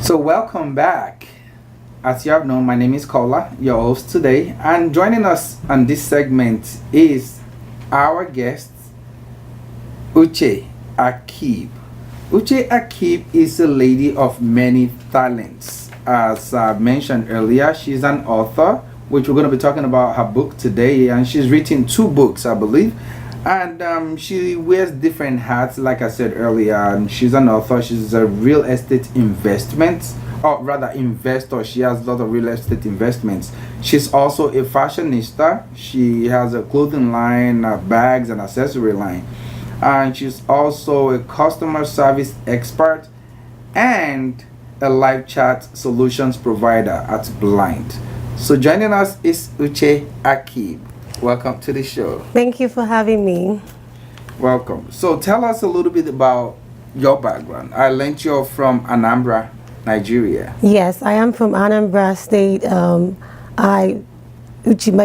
So welcome back. As you have known, my name is Kola, your host today, and joining us on this segment is our guest, Uche Akeeb. Uche Akeeb is a lady of many talents. As I mentioned earlier, she's an author, which we're going to be talking about her book today, and she's written two books, I believe. And she wears different hats, like I said earlier. And she's an author. She's a real estate investment, or rather investor. She has a lot of real estate investments. She's also a fashionista. She has a clothing line, bags, and accessory line. And she's also a customer service expert and a live chat solutions provider at Blind. So joining us is Uche Akeeb. Welcome to the show. Thank you for having me. Welcome. So tell us a little bit about your background. I learned you're from Anambra, Nigeria. Yes, I am from Anambra State. My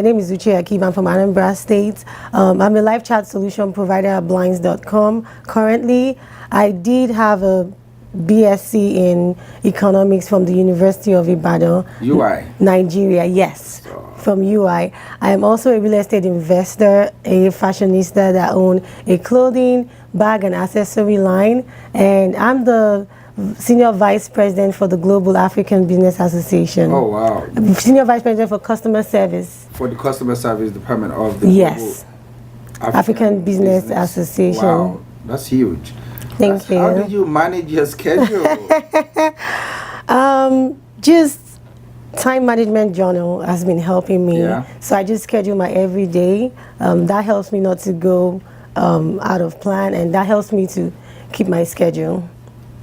name is Uche Akeeb. I'm from Anambra State. I'm a live chat solution provider at blinds.com. Currently, I did have a BSc in economics from the University of Ibadan. UI. Nigeria, yes. From UI. I am also a real estate investor, a fashionista that own a clothing, bag, and accessory line. And I'm the Senior Vice President for the Global African Business Association. Oh, wow. Senior Vice President for Customer Service. For the Customer Service Department of the Yes. Global African Business Association. Wow, that's huge. Thank you. How did you manage your schedule? Just time management journal has been helping me. Yeah. So I just schedule my everyday. That helps me not to go out of plan, and that helps me to keep my schedule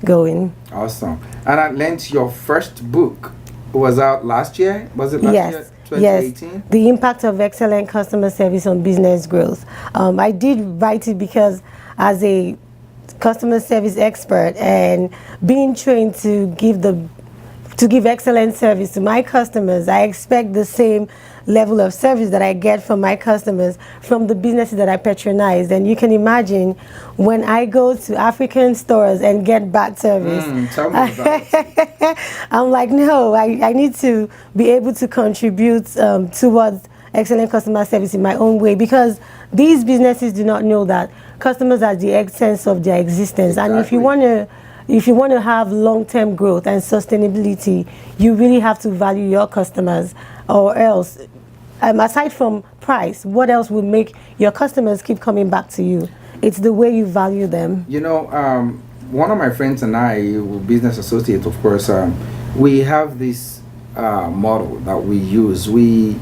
going. Awesome. And I learned your first book was out last year. Was it last year? 2018? Yes, The Impact of Excellent Customer Service on Business Growth. I did write it because as a customer service expert and being trained to give excellent service to my customers, I expect the same level of service that I get from my customers from the businesses that I patronize. And you can imagine when I go to African stores and get bad service, Tell me about it. I'm like, no, I need to be able to contribute towards excellent customer service in my own way, because these businesses do not know that customers are the essence of their existence. Exactly. And if you want to have long-term growth and sustainability, you really have to value your customers, or else, aside from price, what else will make your customers keep coming back to you? It's the way you value them. You know, one of my friends and I, business associates, of course, we have this model that we use. We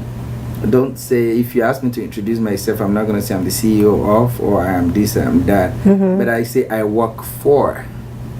don't say, if you ask me to introduce myself, I'm not going to say I'm the CEO of, or I am this, I am that. But I say I work for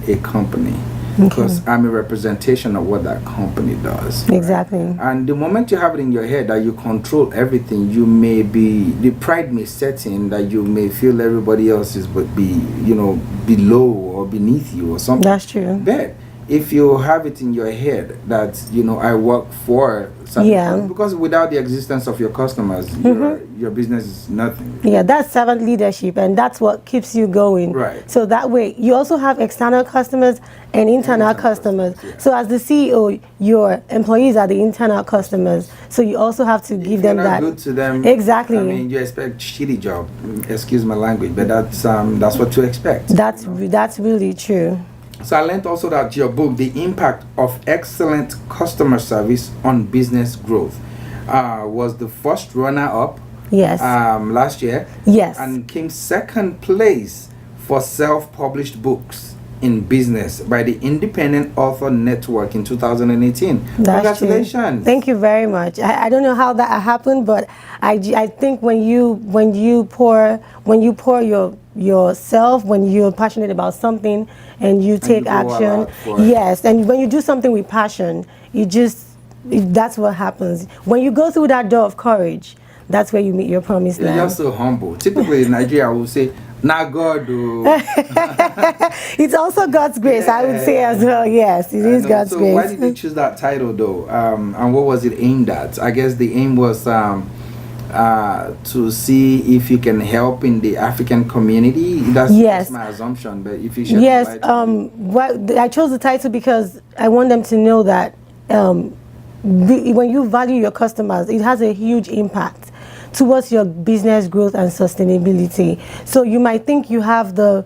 a company, because I'm a representation of what that company does. Exactly. Right? And the moment you have it in your head that you control everything, the pride may set in that you may feel everybody else is below or beneath you or something. That's true. But if you have it in your head that I work for something, because without the existence of your customers, your business is nothing. Yeah, that's servant leadership, and that's what keeps you going. Right. So that way, you also have external customers and internal customers. Yeah. So as the CEO, your employees are the internal customers. So you also have to give them that. Good to them. Exactly. I mean, you expect shitty job. Excuse my language, but that's what you expect. That's really true. So I learned also that your book, The Impact of Excellent Customer Service on Business Growth, was the first runner-up. Yes. Last year. Yes. And came second place for self-published books in business by the Independent Author Network in 2018. That's Congratulations. True. Thank you very much. I don't know how that happened, but I think when you pour yourself, when you're passionate about something and you take action, yes, and when you do something with passion, that's what happens. When you go through that door of courage, that's where you meet your promised land. You're so humble. Typically in Nigeria, I will say, "Nah, God, do." It's also God's grace, I would say as well. Yes, it is God's grace. So why did you choose that title, though? And what was it aimed at? I guess the aim was to see if you can help in the African community. That's my assumption. But if you should, yes, I chose the title because I want them to know that when you value your customers, it has a huge impact towards your business growth and sustainability. So you might think you have the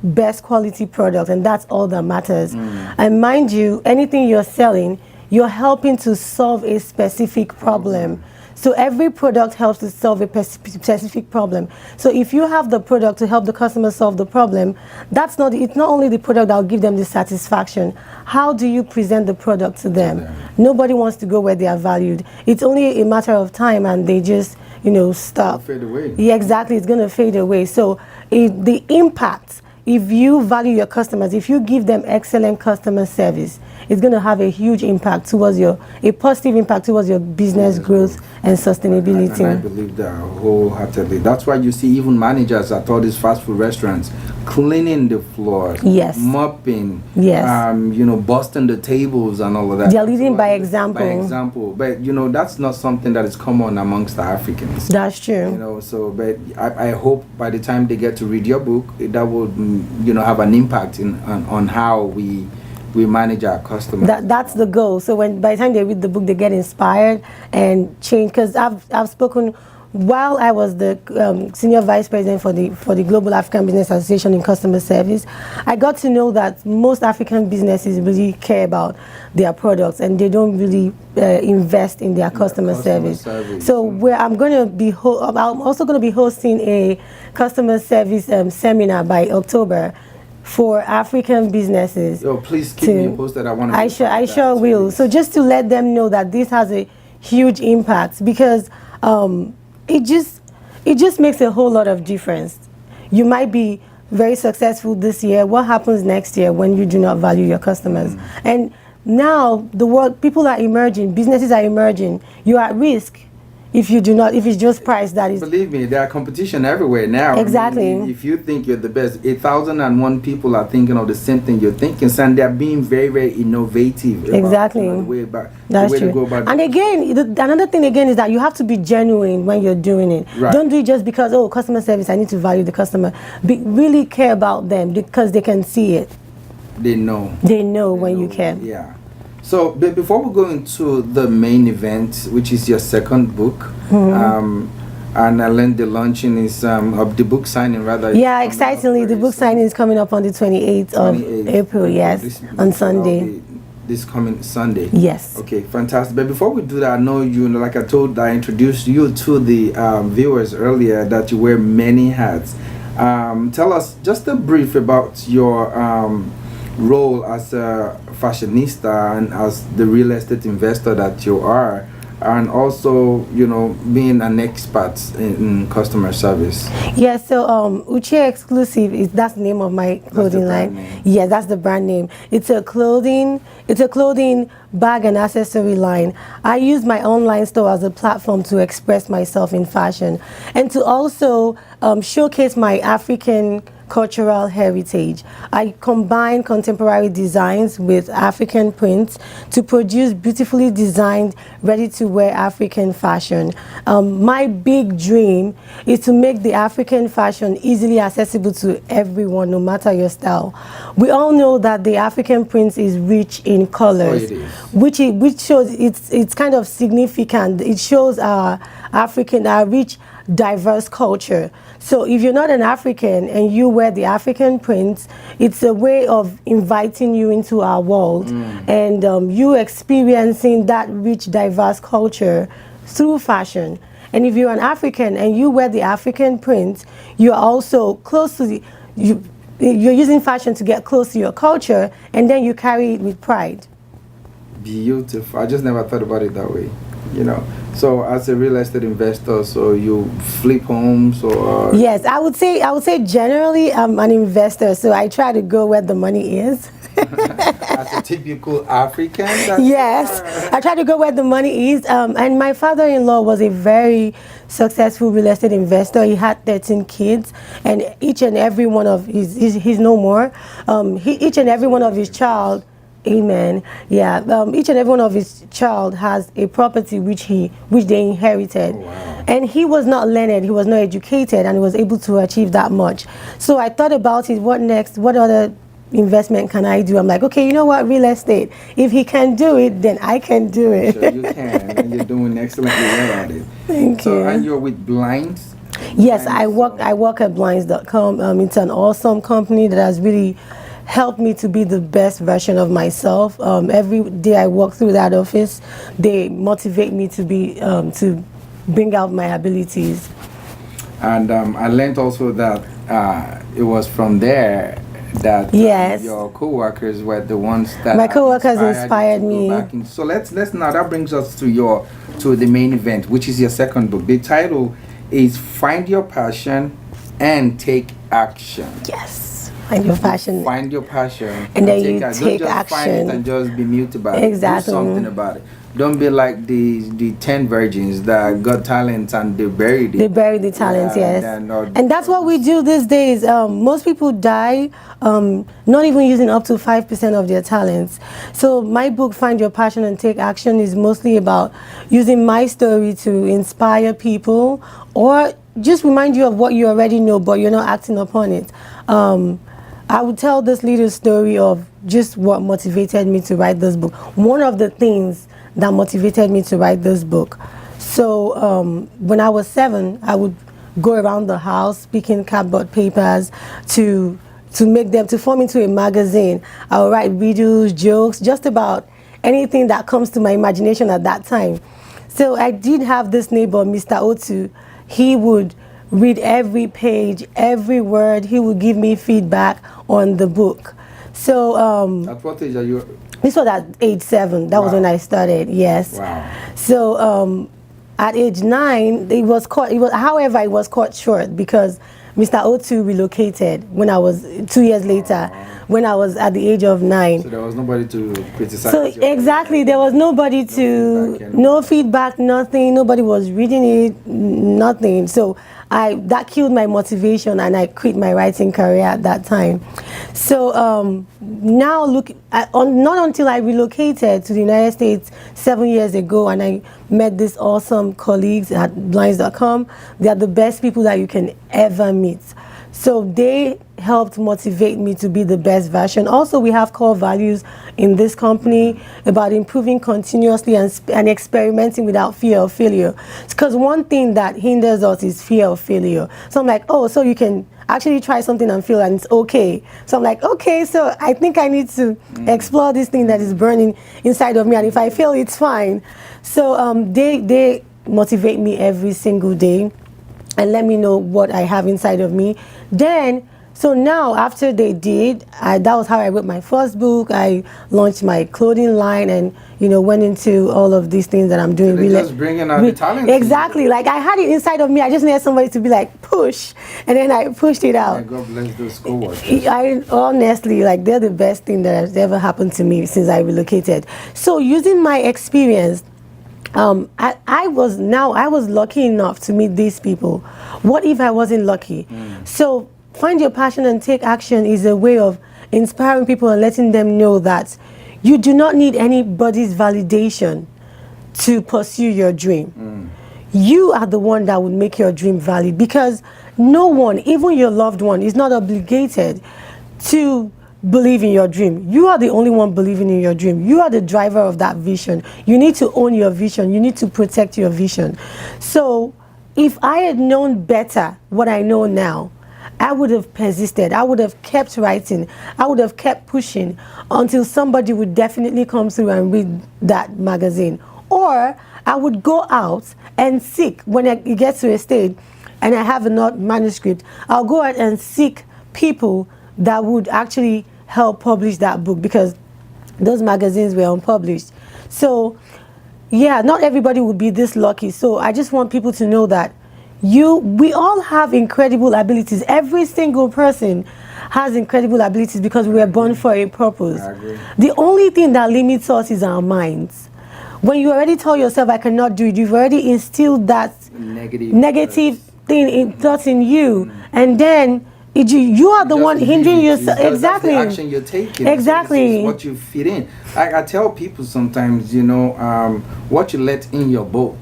best quality product, and that's all that matters. And mind you, anything you're selling, you're helping to solve a specific problem. So every product helps to solve a specific problem. So if you have the product to help the customer solve the problem, it's not only the product that will give them the satisfaction. How do you present the product to them? Nobody wants to go where they are valued. It's only a matter of time, and they just, stop. It'll fade away. Yeah, exactly. It's going to fade away. So the impact, if you value your customers, if you give them excellent customer service, it's going to have a huge impact towards a positive impact towards your business growth and sustainability. And I believe that wholeheartedly. That's why you see even managers at all these fast food restaurants cleaning the floors, mopping, busting the tables and all of that. They're leading by example. By example. But, that's not something that is common amongst the Africans. That's true. But I hope by the time they get to read your book, that will, have an impact on how we manage our customers. That's the goal. So by the time they read the book, they get inspired and change. Because I've spoken while I was the senior vice president for the Global African Business Association in customer service. I got to know that most African businesses really care about their products, and they don't really invest in their customer service. So I'm also going to be hosting a customer service seminar by October for African businesses. Please keep me posted. I sure will. So just to let them know that this has a huge impact, because it just makes a whole lot of difference. You might be very successful this year. What happens next year when you do not value your customers? And now people are emerging, businesses are emerging. You are at risk if it's just price that is. Believe me, there are competition everywhere now. Exactly. If you think you're the best, 1,001 people are thinking of the same thing you're thinking, and they're being very, very innovative. Exactly. That's true. And again, another thing again is that you have to be genuine when you're doing it. Right. Don't do it just because, customer service, I need to value the customer. Really care about them, because they can see it. They know. They know when you care. Yeah. So, but before we go into the main event, which is your second book, and I learned the launching is of the book signing rather. Yeah, excitingly, the book signing is coming up on the 28th of April. Yes, on Sunday. This coming Sunday. Yes. Okay, fantastic. But before we do that, I know like I introduced you to the viewers earlier, that you wear many hats. Tell us just a brief about your role as a fashionista and as the real estate investor that you are, and also being an expert in customer service. Yeah, so Uche Exclusive that's the name of my clothing line. Yeah, that's the brand name. It's a clothing bag and accessory line. I use my online store as a platform to express myself in fashion, and to also showcase my African cultural heritage. I combine contemporary designs with African prints to produce beautifully designed, ready-to-wear African fashion. My big dream is to make the African fashion easily accessible to everyone, no matter your style. We all know that the African print is rich in colors, which shows it's kind of significant. It shows our rich, diverse culture. So if you're not an African and you wear the African prints, it's a way of inviting you into our world, and you experiencing that rich, diverse culture through fashion. And if you're an African and you wear the African print, you're also close to you're using fashion to get close to your culture, and then you carry it with pride. Beautiful. I just never thought about it that way. So as a real estate investor, so you flip homes or? Yes, I would say generally I'm an investor, so I try to go where the money is. As a typical African? Yes, I try to go where the money is. And my father-in-law was a very successful real estate investor. He had 13 kids, and each and every one of he's no more. Each and every one of his child Amen. Yeah. Each and every one of his child has a property which they inherited. Oh, wow. And he was not learned, he was not educated, and he was able to achieve that much. So I thought about it, what next? What other investment can I do? I'm like, okay, you know what, real estate. If he can do it, then I can do it. Sure, you can, and you're doing excellently well at it. Thank you. And you're with Blinds? Yes, I work at blinds.com. It's an awesome company that has really helped me to be the best version of myself. Every day I walk through that office, they motivate me to be to bring out my abilities. And I learned also that it was from there that yes, your co-workers were the ones that my co-workers inspired me. So let's now, that brings us to the main event, which is your second book. The title is Find Your Passion and Take Action. Yes, find your passion. Find your passion and then you Don't take just action. Find it and just be mute about exactly. it. Do something about it. Don't be like the 10 virgins that got talents and they buried it. They buried the talents, yes. And that's what we do these days. Most people die not even using up to 5% of their talents. So my book, Find Your Passion and Take Action, is mostly about using my story to inspire people or just remind you of what you already know, but you're not acting upon it. I would tell this little story of just what motivated me to write this book. One of the things that motivated me to write this book. So when I was 7, I would go around the house picking cardboard papers to form into a magazine. I would write riddles, jokes, just about anything that comes to my imagination at that time. So I did have this neighbor, Mr. Otu. He would read every page, every word. He would give me feedback on the book. So at what age are you? This was at age 7. That was when I started. Yes. Wow. So at age 9, it was cut short because Mr. Otu relocated when I was 2 years later, when I was at the age of 9. So there was nobody to criticize. So exactly, there was nobody no feedback, nothing. Nobody was reading it, nothing. So that killed my motivation, and I quit my writing career at that time. So now not until I relocated to the United States 7 years ago, and I met these awesome colleagues at blinds.com. They are the best people that you can ever meet. So they helped motivate me to be the best version. Also, we have core values in this company about improving continuously and experimenting without fear of failure. Because one thing that hinders us is fear of failure. So I'm like, oh, so you can actually try something and fail and it's okay. So I'm like, okay, so I think I need to explore this thing that is burning inside of me, and if I fail, it's fine. So they motivate me every single day and let me know what I have inside of me. Then, so now after they did, that was how I wrote my first book. I launched my clothing line and, went into all of these things that I'm doing. So just bringing out the talent. Exactly. Like I had it inside of me. I just needed somebody to be like, push. And then I pushed it out. God bless those co-workers. Honestly, they're the best thing that has ever happened to me since I relocated. So using my experience, I was lucky enough to meet these people. What if I wasn't lucky? So Find Your Passion and Take Action is a way of inspiring people and letting them know that you do not need anybody's validation to pursue your dream. You are the one that would make your dream valid, because no one, even your loved one, is not obligated to believe in your dream. You are the only one believing in your dream. You are the driver of that vision. You need to own your vision. You need to protect your vision. So if I had known better what I know now, I would have persisted. I would have kept writing. I would have kept pushing until somebody would definitely come through and read that magazine. Or I would go out and seek, when it gets to a stage and I have enough manuscript, I'll go out and seek people that would actually help publish that book, because those magazines were unpublished. So yeah, not everybody would be this lucky. So I just want people to know that we all have incredible abilities. Every single person has incredible abilities because we were born for a purpose. I agree. The only thing that limits us is our minds. When you already tell yourself I cannot do it, you've already instilled that negative thoughts in you, and then You are the Just one hindering leave it. yourself. Exactly. That's the action you're taking. Exactly. It's what you fit in. I tell people sometimes, what you let in your boat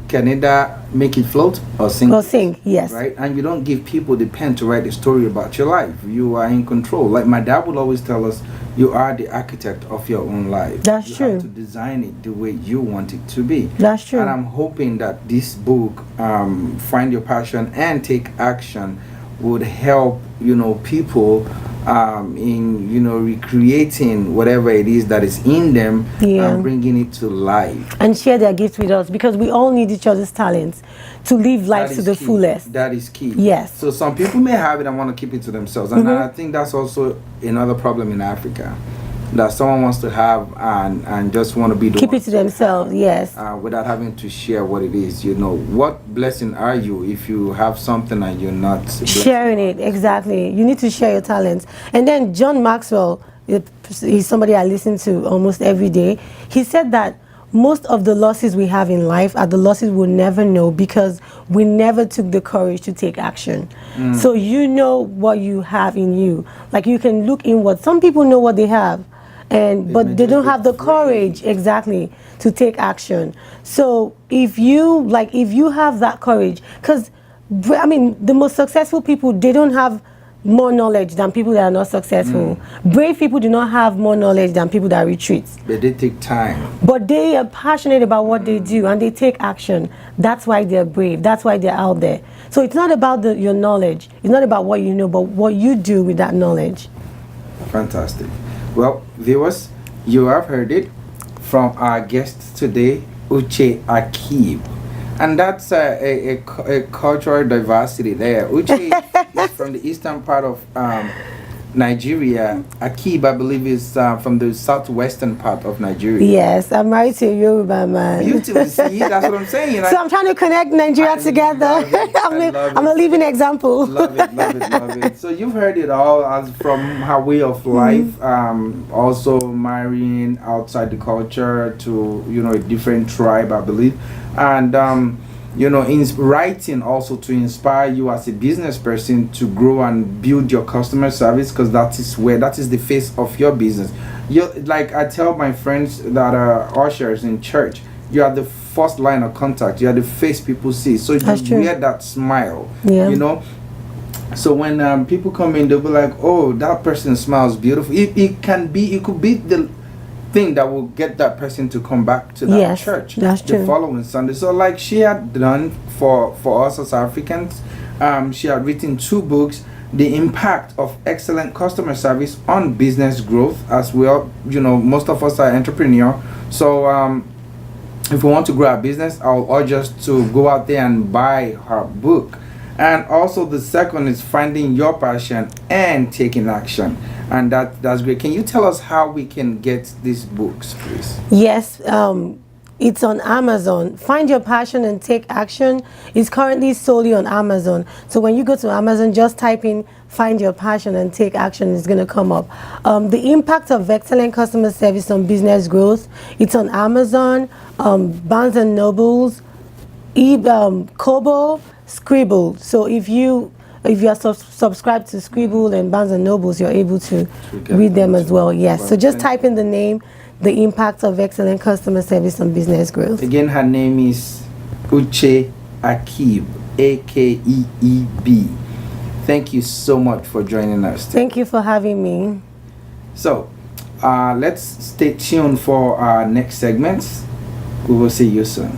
can either make it float or sink. Or sink, yes. Right? And you don't give people the pen to write a story about your life. You are in control. Like my dad would always tell us, you are the architect of your own life. That's true. You have to design it the way you want it to be. That's true. And I'm hoping that this book, Find Your Passion and Take Action, would help people in recreating whatever it is that is in them and bringing it to life and share their gifts with us, because we all need each other's talents to live life to the fullest. That is key. Yes. So some people may have it and want to keep it to themselves, and I think that's also another problem in Africa, that someone wants to have and just want to be the keep it to themselves. Yes. Without having to share what it is. What blessing are you if you have something and you're not sharing it? Exactly. You need to share your talents. And then John Maxwell, he's somebody I listen to almost every day. He said that most of the losses we have in life are the losses we'll never know because we never took the courage to take action. So you know what you have in you. Like, you can look inward. Some people know what they have, but they don't have the courage, exactly, to take action. So if you have that courage, because the most successful people, they don't have more knowledge than people that are not successful. Brave people do not have more knowledge than people that retreat. But they take time. But they are passionate about what they do and they take action. That's why they're brave. That's why they're out there. So it's not about your knowledge. It's not about what you know, but what you do with that knowledge. Fantastic. Well, viewers, you have heard it from our guest today, Uche Akeeb. And that's a cultural diversity there. Uche is from the eastern part of Nigeria. Akeeb, I believe, is from the southwestern part of Nigeria. Yes, I'm married to a Yoruba man. Beautiful. See, that's what I'm saying. So I'm trying to connect Nigeria together. I'm a living example. Love it. So you've heard it all as from her way of life, also marrying outside the culture to, a different tribe, I believe. And in writing also to inspire you as a business person to grow and build your customer service, because that is the face of your business. Like I tell my friends that are ushers in church, you are the first line of contact. You are the face people see. So you wear that smile. Yeah. So when people come in, they'll be like, "Oh, that person smiles beautiful." It could be the thing that will get that person to come back to that church the following Sunday. So like she had done for us as Africans, she had written 2 books, The Impact of Excellent Customer Service on Business Growth. As well, most of us are entrepreneurs. So if we want to grow our business, I'll urge us to go out there and buy her book. And also the second is Finding Your Passion and Taking Action. And that's great. Can you tell us how we can get these books, please? Yes, it's on Amazon. Find Your Passion and Take Action is currently solely on Amazon. So when you go to Amazon, just type in Find Your Passion and Take Action. It's going to come up. The Impact of Excellent Customer Service on Business Growth. It's on Amazon, Barnes & Nobles, Kobo, Scribble. So if you are subscribed to Scribble and Barnes & Nobles, you're able to read them as well. Yes. So just type in the name, The Impact of Excellent Customer Service on Business Growth. Again, her name is Uche Akeeb, Akeeb. Thank you so much for joining us today. Thank you for having me. So let's stay tuned for our next segments. We will see you soon.